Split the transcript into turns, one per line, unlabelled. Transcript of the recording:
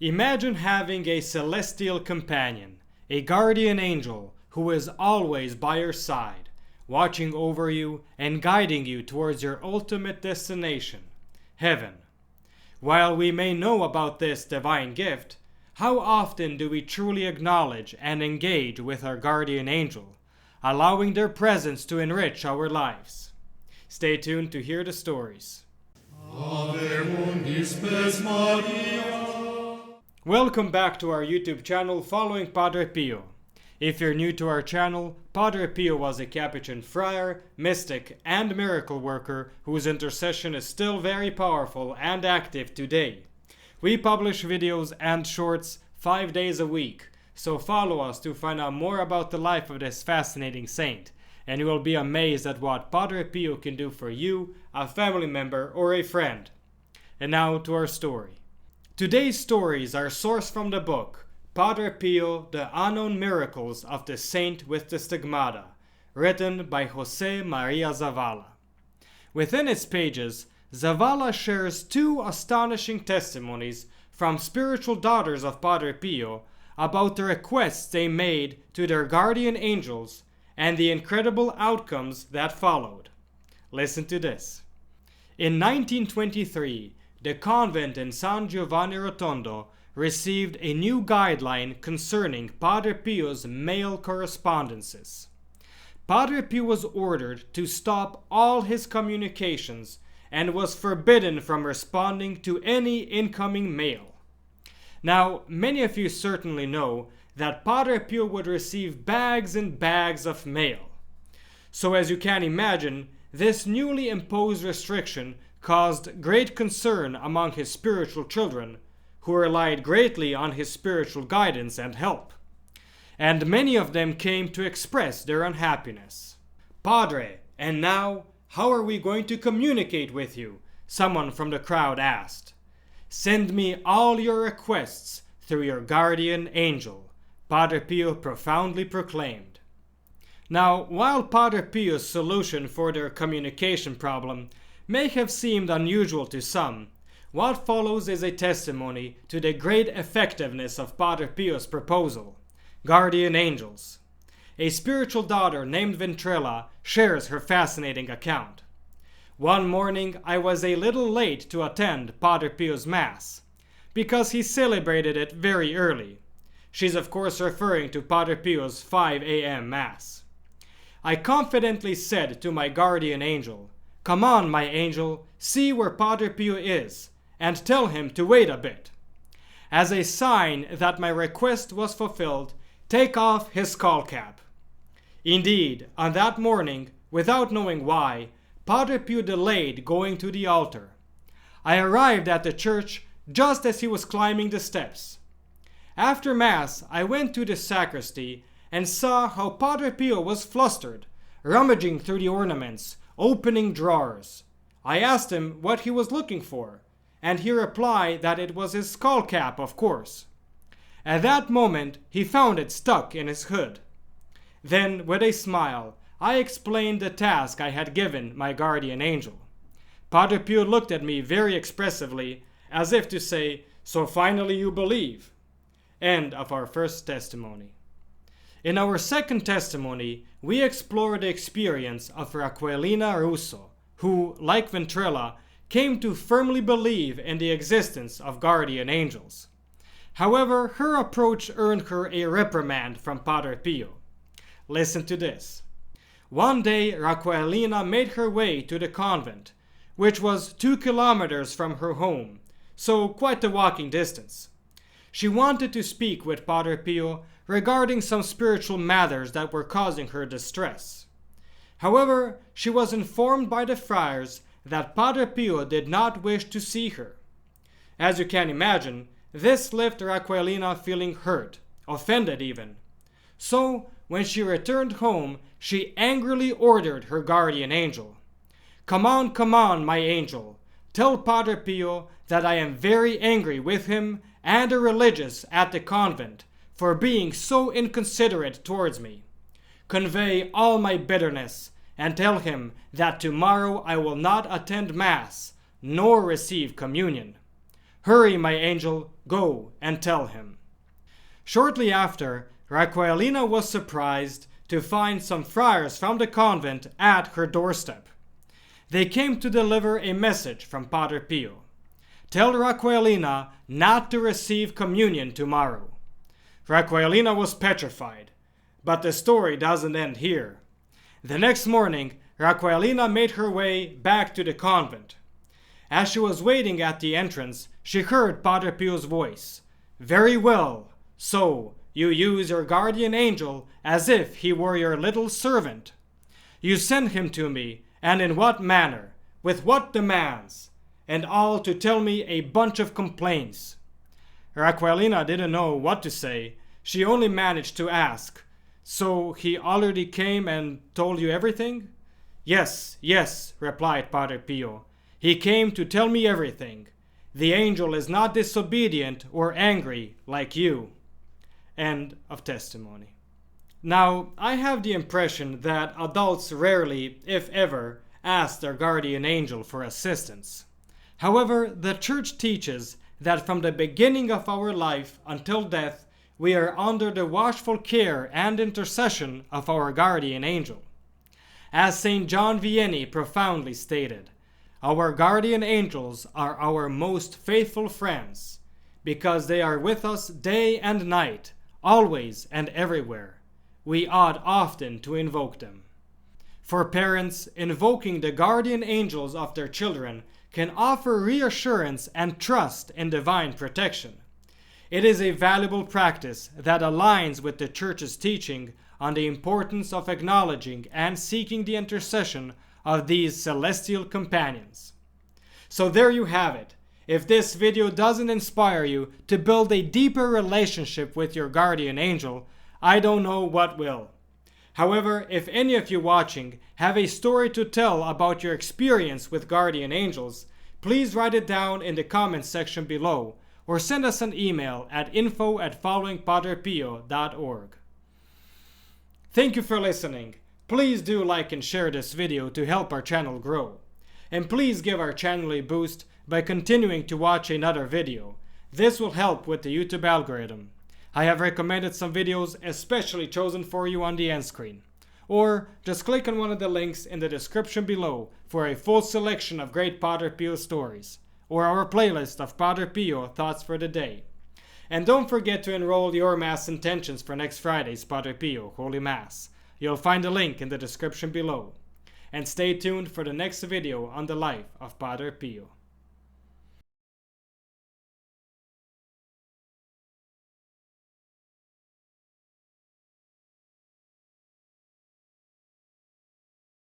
Imagine having a celestial companion, a guardian angel who is always by your side, watching over you and guiding you towards your ultimate destination, heaven. While we may know about this divine gift, how often do we truly acknowledge and engage with our guardian angel, allowing their presence to enrich our lives? Stay tuned to hear the stories.
Ave mundi spes Maria.
Welcome back to our YouTube channel following Padre Pio. If you're new to our channel, Padre Pio was a Capuchin friar, mystic, and miracle worker whose intercession is still very powerful and active today. We publish videos and shorts 5 days a week, so follow us to find out more about the life of this fascinating saint, and you will be amazed at what Padre Pio can do for you, a family member, or a friend. And now to our story. Today's stories are sourced from the book Padre Pio, The Unknown Miracles of the Saint with the Stigmata, written by Jose Maria Zavala. Within its pages, Zavala shares 2 astonishing testimonies from spiritual daughters of Padre Pio about the requests they made to their guardian angels and the incredible outcomes that followed. Listen to this. In 1923, the convent in San Giovanni Rotondo received a new guideline concerning Padre Pio's mail correspondences. Padre Pio was ordered to stop all his communications and was forbidden from responding to any incoming mail. Now, many of you certainly know that Padre Pio would receive bags and bags of mail. So as you can imagine, this newly imposed restriction caused great concern among his spiritual children, who relied greatly on his spiritual guidance and help. And many of them came to express their unhappiness. "Padre, and now, how are we going to communicate with you?" someone from the crowd asked. "Send me all your requests through your guardian angel," Padre Pio profoundly proclaimed. Now, while Padre Pio's solution for their communication problem may have seemed unusual to some, what follows is a testimony to the great effectiveness of Padre Pio's proposal, guardian angels. A spiritual daughter named Ventrella shares her fascinating account. "One morning I was a little late to attend Padre Pio's Mass, because he celebrated it very early." She's of course referring to Padre Pio's 5 a.m. Mass. "I confidently said to my guardian angel, 'Come on, my angel, see where Padre Pio is, and tell him to wait a bit. As a sign that my request was fulfilled, take off his skull cap.' Indeed, on that morning, without knowing why, Padre Pio delayed going to the altar. I arrived at the church just as he was climbing the steps. After Mass, I went to the sacristy and saw how Padre Pio was flustered, rummaging through the ornaments, opening drawers. I asked him what he was looking for, and he replied that it was his skull cap, of course. At that moment, he found it stuck in his hood. Then, with a smile, I explained the task I had given my guardian angel. Padre Pio looked at me very expressively, as if to say, 'So finally you believe.'" End of our first testimony. In our second testimony, we explore the experience of Raquelina Russo, who, like Ventrella, came to firmly believe in the existence of guardian angels. However, her approach earned her a reprimand from Padre Pio. Listen to this. One day, Raquelina made her way to the convent, which was 2 kilometers from her home, so quite a walking distance. She wanted to speak with Padre Pio regarding some spiritual matters that were causing her distress. However, she was informed by the friars that Padre Pio did not wish to see her. As you can imagine, this left Raquelina feeling hurt, offended even. So, when she returned home, she angrily ordered her guardian angel, come on, my angel, tell Padre Pio that I am very angry with him and the religious at the convent for being so inconsiderate towards me. Convey all my bitterness and tell him that tomorrow I will not attend Mass nor receive communion. Hurry, my angel, Go and tell him." Shortly after, Raquelina was surprised to find some friars from the convent at her doorstep. They came to deliver a message from Padre Pio. "Tell Raquelina not to receive communion tomorrow." Raquelina was petrified, but the story doesn't end here. The next morning, Raquelina made her way back to the convent. As she was waiting at the entrance, she heard Padre Pio's voice. "Very well, so you use your guardian angel as if he were your little servant. You send him to me, and in what manner, with what demands, and all to tell me a bunch of complaints." Raquelina didn't know what to say. She only managed to ask, "So he already came and told you everything?" "Yes, yes," replied Padre Pio. "He came to tell me everything. The angel is not disobedient or angry like you." End of testimony. Now, I have the impression that adults rarely, if ever, ask their guardian angel for assistance. However, the Church teaches that from the beginning of our life until death, we are under the watchful care and intercession of our guardian angel. As St. John Vianney profoundly stated, "Our guardian angels are our most faithful friends, because they are with us day and night, always and everywhere. We ought often to invoke them." For parents, invoking the guardian angels of their children can offer reassurance and trust in divine protection. It is a valuable practice that aligns with the Church's teaching on the importance of acknowledging and seeking the intercession of these celestial companions. So there you have it. If this video doesn't inspire you to build a deeper relationship with your guardian angel, I don't know what will. However, if any of you watching have a story to tell about your experience with guardian angels, please write it down in the comments section below or send us an email at info@followingpadrepio.org. Thank you for listening. Please do like and share this video to help our channel grow. And please give our channel a boost by continuing to watch another video. This will help with the YouTube algorithm. I have recommended some videos especially chosen for you on the end screen. Or just click on one of the links in the description below for a full selection of great Padre Pio stories, or our playlist of Padre Pio Thoughts for the Day. And don't forget to enroll your Mass intentions for next Friday's Padre Pio Holy Mass. You'll find the link in the description below. And stay tuned for the next video on the life of Padre Pio.